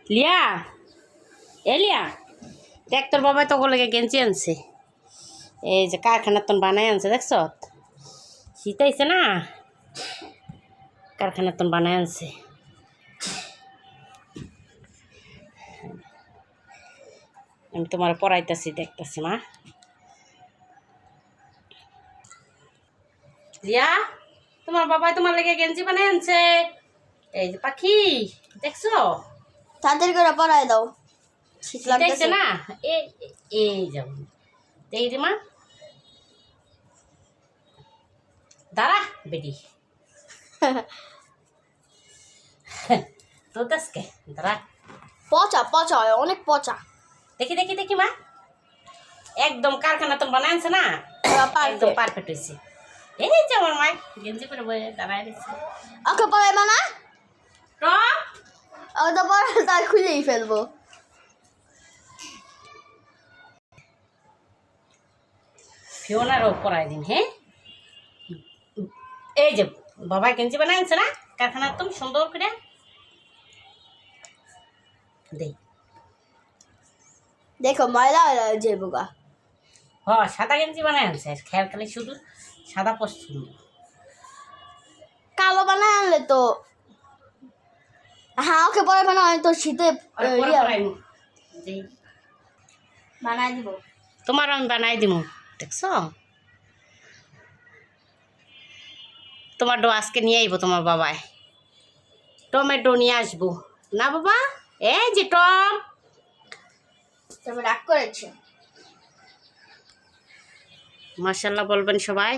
লিয়া লিয়া দেখ তোর বাবাই তো লেগে গেঞ্জি আনছে এই যে কারখানার তন বানাই আনছে দেখছ শীত আইছে না কারখানার তন বানাই আনছে আমি তোমার পড়াইতেছি দেখতেছি মা লিয়া তোমার বাবাই তোমার লেগে গেঞ্জি বানাই আনছে এই যে পাখি দেখছো তাদের করে পড়াই দাও শীত লাগতেছে না এই যাও দেখি রে মা দাঁড়া বেটি তো দসকে দাঁড়া পচা পচা অনেক পচা দেখি দেখি দেখি মা একদম কারখানা তো বানাইছে না একদম পারফেক্ট হয়েছে এই যে আমার মাই গেঞ্জি পরে বসে দাঁড়ায় রয়েছে ওকে পড়াই না টম ওকে তো পড়াই তাই খুলেই ফেলবো ফিওনারও পরাই দিন হ্যাঁ এই যে বাবা গেঞ্জি বানাইছে না কারখানা একদম সুন্দর করে দেই দেখো ময়লা যে বোকা হ সাদা গেঞ্জি বানাই আনছে খেয়াল খালি শুধু সাদা পছন্দ কালো বানাই আনলে তো হ্যাঁ ওকে পরে বানাই তো শীতে বানাই দিব তোমার আমি বানাই দিব দেখছো তোমার ডো আজকে নিয়ে আইব তোমার বাবায় টমেটো নিয়ে আসবো না বাবা এই যে টম তুমি রাগ করেছো মাশাআল্লাহ বলবেন সবাই।